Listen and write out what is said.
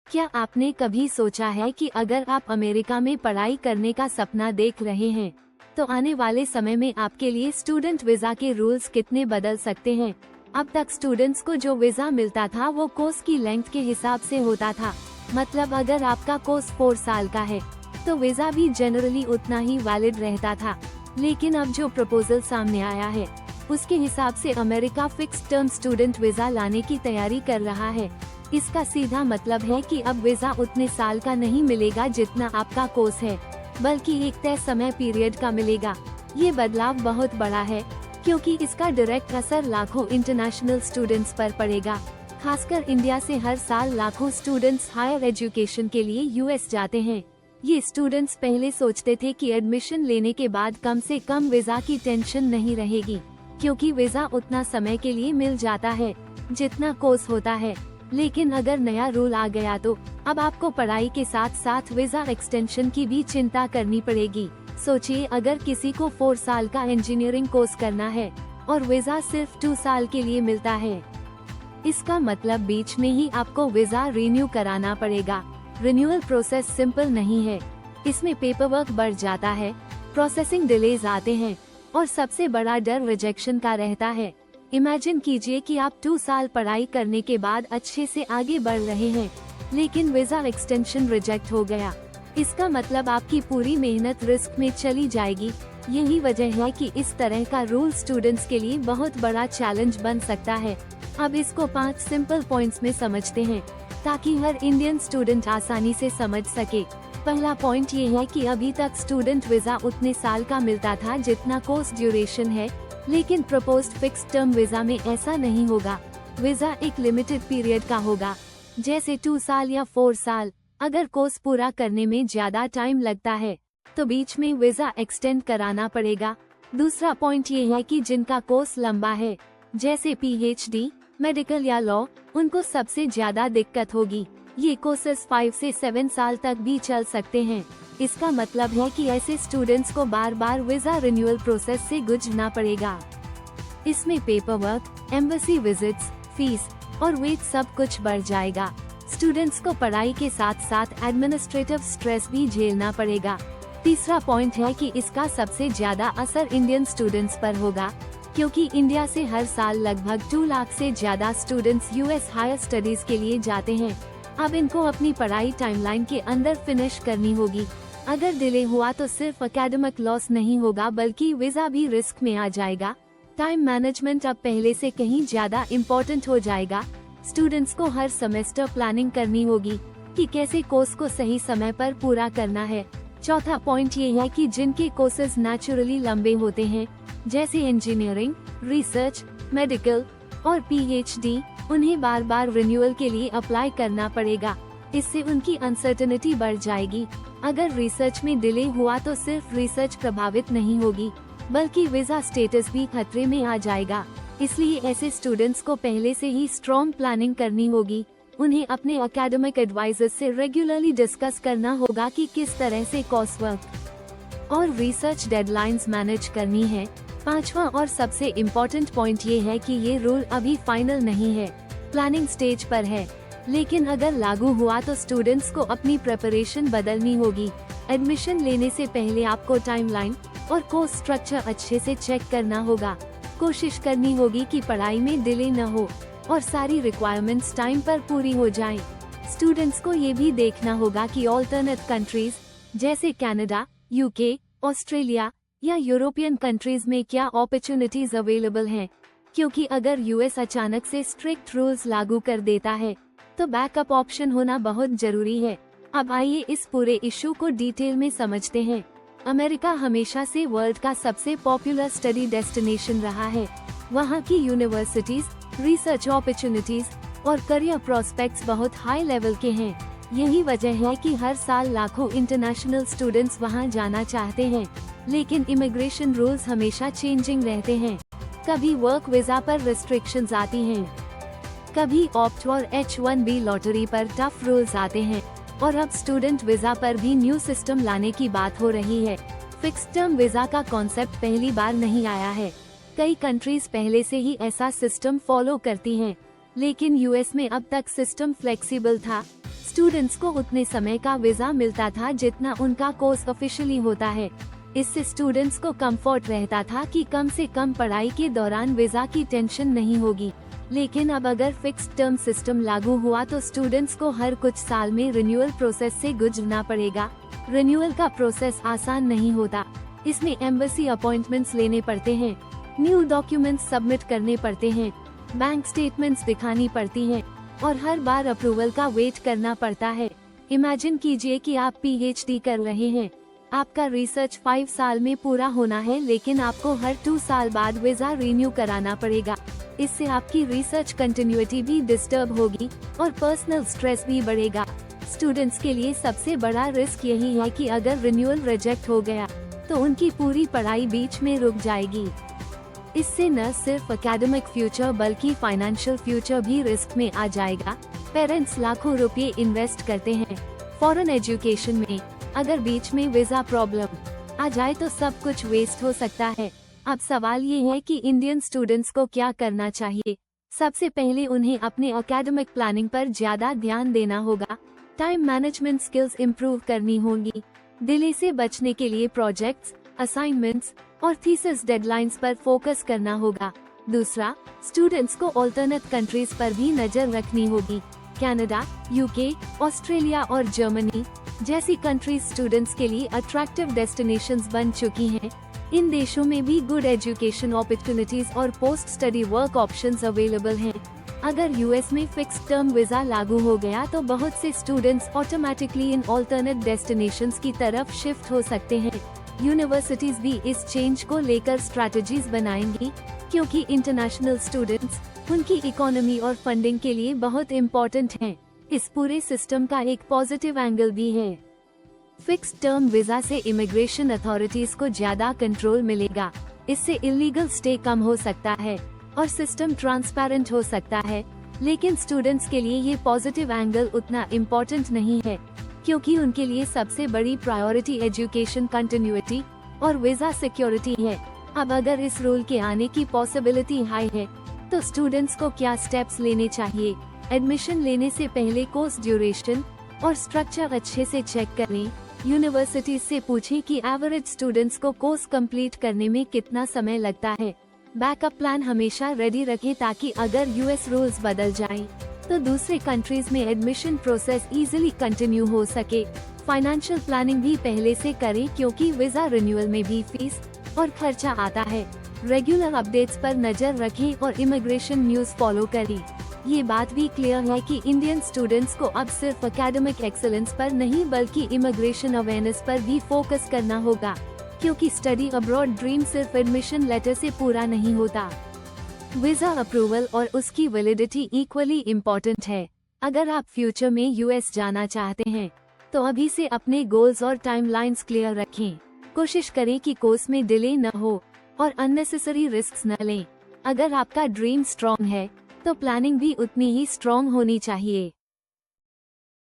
क्या आपने कभी सोचा है कि अगर आप अमेरिका में पढ़ाई करने का सपना देख रहे हैं, तो आने वाले समय में आपके लिए स्टूडेंट वीजा के रूल्स कितने बदल सकते हैं। अब तक स्टूडेंट्स को जो वीजा मिलता था वो कोर्स की लेंथ के हिसाब से होता था। मतलब अगर आपका कोर्स 4 साल का है तो वीजा भी जनरली उतना ही वैलिड रहता था। लेकिन अब जो प्रपोजल सामने आया है उसके हिसाब से America fixed term student visa लाने की तैयारी कर रहा है। इसका सीधा मतलब है कि अब वीजा उतने साल का नहीं मिलेगा जितना आपका कोर्स है, बल्कि एक तय समय पीरियड का मिलेगा। ये बदलाव बहुत बड़ा है क्योंकि इसका डायरेक्ट असर लाखों इंटरनेशनल स्टूडेंट्स पर पड़ेगा। खासकर इंडिया से हर साल लाखों स्टूडेंट्स हायर एजुकेशन के लिए यूएस जाते हैं। ये स्टूडेंट्स पहले सोचते थे कि एडमिशन लेने के बाद कम से कम वीजा की टेंशन नहीं रहेगी, क्योंकि वीजा उतना समय के लिए मिल जाता है जितना कोर्स होता है। लेकिन अगर नया रूल आ गया तो अब आपको पढ़ाई के साथ साथ वीजा एक्सटेंशन की भी चिंता करनी पड़ेगी। सोचिए, अगर किसी को 4 साल का इंजीनियरिंग कोर्स करना है और वीजा सिर्फ 2 साल के लिए मिलता है, इसका मतलब बीच में ही आपको वीजा रिन्यू कराना पड़ेगा। रिन्यूअल प्रोसेस सिंपल नहीं है, इसमें पेपरवर्क बढ़ जाता है, प्रोसेसिंग डिलेज आते हैं और सबसे बड़ा डर रिजेक्शन का रहता है। इमेजिन कीजिए कि आप 2 साल पढ़ाई करने के बाद अच्छे से आगे बढ़ रहे हैं, लेकिन वीजा एक्सटेंशन रिजेक्ट हो गया। इसका मतलब आपकी पूरी मेहनत रिस्क में चली जाएगी। यही वजह है कि इस तरह का रूल स्टूडेंट्स के लिए बहुत बड़ा चैलेंज बन सकता है। अब इसको 5 सिंपल पॉइंट्स में समझते हैं ताकि हर इंडियन स्टूडेंट आसानी से समझ सके। पहला पॉइंट ये है कि अभी तक स्टूडेंट वीजा उतने साल का मिलता था जितना कोर्स ड्यूरेशन है, लेकिन प्रपोज्ड फिक्स्ड टर्म वीजा में ऐसा नहीं होगा। वीजा एक लिमिटेड पीरियड का होगा, जैसे 2 साल या 4 साल। अगर कोर्स पूरा करने में ज्यादा टाइम लगता है तो बीच में वीजा एक्सटेंड कराना पड़ेगा। दूसरा पॉइंट ये है कि जिनका कोर्स लंबा है, जैसे पीएचडी, मेडिकल या लॉ, उनको सबसे ज्यादा दिक्कत होगी। ये कोर्सेस 5 से 7 साल तक भी चल सकते हैं। इसका मतलब है कि ऐसे स्टूडेंट्स को बार बार वीजा रिन्यूअल प्रोसेस से गुजरना पड़ेगा। इसमें पेपरवर्क, एम्बेसी विजिट्स, फीस और वेट सब कुछ बढ़ जाएगा। स्टूडेंट्स को पढ़ाई के साथ साथ एडमिनिस्ट्रेटिव स्ट्रेस भी झेलना पड़ेगा। तीसरा पॉइंट है कि इसका सबसे ज्यादा असर इंडियन स्टूडेंट्स पर होगा, क्योंकि इंडिया से हर साल लगभग 2 लाख से ज्यादा स्टूडेंट्स यूएस हायर स्टडीज के लिए जाते हैं। अब इनको अपनी पढ़ाई टाइमलाइन के अंदर फिनिश करनी होगी। अगर डिले हुआ तो सिर्फ एकेडमिक लॉस नहीं होगा, बल्कि वीजा भी रिस्क में आ जाएगा। टाइम मैनेजमेंट अब पहले से कहीं ज्यादा इम्पोर्टेंट हो जाएगा। स्टूडेंट्स को हर सेमेस्टर प्लानिंग करनी होगी कि कैसे कोर्स को सही समय पर पूरा करना है। चौथा पॉइंट ये है कि जिनके कोर्सेज नेचुरली लंबे होते हैं, जैसे इंजीनियरिंग, रिसर्च, मेडिकल और पीएचडी, उन्हें बार बार रिन्यूअल के लिए अप्लाई करना पड़ेगा। इससे उनकी अनसर्टेनिटी बढ़ जाएगी। अगर रिसर्च में डिले हुआ तो सिर्फ रिसर्च प्रभावित नहीं होगी, बल्कि वीजा स्टेटस भी खतरे में आ जाएगा। इसलिए ऐसे स्टूडेंट्स को पहले से ही स्ट्रॉन्ग प्लानिंग करनी होगी। उन्हें अपने एकेडमिक एडवाइजर से रेगुलरली डिस्कस करना होगा कि किस तरह से कोर्स वर्क और रिसर्च डेडलाइंस मैनेज करनी है। पांचवा और सबसे इम्पोर्टेंट पॉइंट ये है कि ये रूल अभी फाइनल नहीं है, प्लानिंग स्टेज पर है। लेकिन अगर लागू हुआ तो स्टूडेंट्स को अपनी प्रिपरेशन बदलनी होगी। एडमिशन लेने से पहले आपको टाइमलाइन और कोर्स स्ट्रक्चर अच्छे से चेक करना होगा। कोशिश करनी होगी कि पढ़ाई में डिले न हो और सारी रिक्वायरमेंट्स टाइम पर पूरी हो जाएं। स्टूडेंट्स को ये भी देखना होगा कि ऑल्टरनेट कंट्रीज जैसे कनाडा, यूके, ऑस्ट्रेलिया या यूरोपियन कंट्रीज में क्या अपॉर्चुनिटीज अवेलेबल हैं, क्योंकि अगर यूएस अचानक से स्ट्रिक्ट रूल्स लागू कर देता है तो बैकअप ऑप्शन होना बहुत जरूरी है। अब आइए इस पूरे इशू को डिटेल में समझते हैं। अमेरिका हमेशा से वर्ल्ड का सबसे पॉपुलर स्टडी डेस्टिनेशन रहा है। वहाँ की यूनिवर्सिटीज, रिसर्च अपॉर्चुनिटीज और करियर प्रोस्पेक्ट्स बहुत हाई लेवल के हैं। यही वजह है कि हर साल लाखों इंटरनेशनल स्टूडेंट्स वहाँ जाना चाहते हैं। लेकिन इमिग्रेशन रूल्स हमेशा चेंजिंग रहते हैं। कभी वर्क वीजा पर रिस्ट्रिक्शंस आती हैं, कभी ऑप्ट और H-1B लॉटरी पर टफ रूल्स आते हैं, और अब स्टूडेंट वीजा पर भी न्यू सिस्टम लाने की बात हो रही है। फिक्स्ड टर्म वीजा का कॉन्सेप्ट पहली बार नहीं आया है। कई कंट्रीज पहले से ही ऐसा सिस्टम फॉलो करती हैं, लेकिन यूएस में अब तक सिस्टम फ्लेक्सिबल था। स्टूडेंट्स को उतने समय का वीजा मिलता था जितना उनका कोर्स ऑफिशियली होता है। इससे स्टूडेंट्स को कंफर्ट रहता था कि कम से कम पढ़ाई के दौरान वीजा की टेंशन नहीं होगी। लेकिन अब अगर फिक्स्ड टर्म सिस्टम लागू हुआ तो स्टूडेंट्स को हर कुछ साल में रिन्यूअल प्रोसेस से गुजरना पड़ेगा। रिन्यूअल का प्रोसेस आसान नहीं होता। इसमें एम्बेसी अपॉइंटमेंट्स लेने पड़ते हैं, न्यू डॉक्यूमेंट्स सबमिट करने पड़ते हैं, बैंक स्टेटमेंट्स दिखानी पड़ती हैं और हर बार अप्रूवल का वेट करना पड़ता है। इमेजिन कीजिए कि आप PhD कर रहे हैं, आपका रिसर्च 5 साल में पूरा होना है, लेकिन आपको हर 2 साल बाद वीजा रिन्यू कराना पड़ेगा। इससे आपकी रिसर्च कंटिन्यूटी भी डिस्टर्ब होगी और पर्सनल स्ट्रेस भी बढ़ेगा। स्टूडेंट्स के लिए सबसे बड़ा रिस्क यही है कि अगर रिन्यूअल रिजेक्ट हो गया तो उनकी पूरी पढ़ाई बीच में रुक जाएगी। इससे न सिर्फ एकेडमिक फ्यूचर बल्कि फाइनेंशियल फ्यूचर भी रिस्क में आ जाएगा। पेरेंट्स लाखों रुपए इन्वेस्ट करते हैं फॉरेन एजुकेशन में, अगर बीच में वीजा प्रॉब्लम आ जाए तो सब कुछ वेस्ट हो सकता है। अब सवाल ये है कि इंडियन स्टूडेंट्स को क्या करना चाहिए। सबसे पहले उन्हें अपने एकेडमिक प्लानिंग पर ज्यादा ध्यान देना होगा, टाइम मैनेजमेंट स्किल्स इम्प्रूव करनी होंगी, डिले से बचने के लिए प्रोजेक्ट्स, असाइनमेंट्स और थीसिस डेडलाइंस पर फोकस करना होगा। दूसरा, स्टूडेंट्स को ऑल्टरनेट कंट्रीज पर भी नजर रखनी होगी। कनाडा, UK, ऑस्ट्रेलिया और जर्मनी जैसी कंट्रीज स्टूडेंट्स के लिए अट्रैक्टिव डेस्टिनेशंस बन चुकी हैं। इन देशों में भी गुड एजुकेशन अपॉर्चुनिटीज और post study work options available हैं। अगर US में फिक्स्ड टर्म वीजा लागू हो गया तो बहुत से स्टूडेंट्स ऑटोमेटिकली इन ऑल्टरनेट डेस्टिनेशंस की तरफ शिफ्ट हो सकते हैं। यूनिवर्सिटीज भी इस चेंज को लेकर स्ट्रैटेजीज बनाएंगी, क्योंकि इंटरनेशनल स्टूडेंट्स उनकी इकोनॉमी और फंडिंग के लिए बहुत इम्पोर्टेंट हैं। इस पूरे सिस्टम का एक पॉजिटिव एंगल भी है। फिक्स्ड टर्म वीजा से इमिग्रेशन अथॉरिटीज को ज्यादा कंट्रोल मिलेगा। इससे इलीगल स्टे कम हो सकता है और सिस्टम ट्रांसपेरेंट हो सकता है। लेकिन स्टूडेंट्स के लिए ये पॉजिटिव एंगल उतना इम्पोर्टेंट नहीं है, क्योंकि उनके लिए सबसे बड़ी प्रायोरिटी एजुकेशन कंटिन्यूटी और वीजा सिक्योरिटी है। अब अगर इस रूल के आने की पॉसिबिलिटी हाई है तो स्टूडेंट्स को क्या स्टेप्स लेने चाहिए। एडमिशन लेने से पहले कोर्स ड्यूरेशन और स्ट्रक्चर अच्छे से चेक करें। यूनिवर्सिटीज से पूछें कि एवरेज स्टूडेंट्स को कोर्स कंप्लीट करने में कितना समय लगता है। बैकअप प्लान हमेशा रेडी रखें ताकि अगर US रूल्स बदल जाएं, तो दूसरे कंट्रीज में एडमिशन प्रोसेस इजीली कंटिन्यू हो सके। फाइनेंशियल प्लानिंग भी पहले से करें, क्योंकि वीजा रिन्यूअल में भी फीस और खर्चा आता है। रेगुलर अपडेट्स पर नजर रखें और इमिग्रेशन न्यूज फॉलो करें। ये बात भी क्लियर है कि इंडियन स्टूडेंट्स को अब सिर्फ एकेडमिक एक्सेलेंस पर नहीं बल्कि इमिग्रेशन अवेयरनेस पर भी फोकस करना होगा, क्योंकि स्टडी अब्रॉड ड्रीम सिर्फ एडमिशन लेटर से पूरा नहीं होता। वीजा अप्रूवल और उसकी वैलिडिटी इक्वली इम्पोर्टेंट है। अगर आप फ्यूचर में US जाना चाहते हैं तो अभी से अपने गोल्स और टाइमलाइंस क्लियर रखें। कोशिश करें कि कोर्स में डिले न हो और अननेसेसरी रिस्क्स न लें। अगर आपका ड्रीम स्ट्रॉन्ग है तो प्लानिंग भी उतनी ही स्ट्रॉन्ग होनी चाहिए।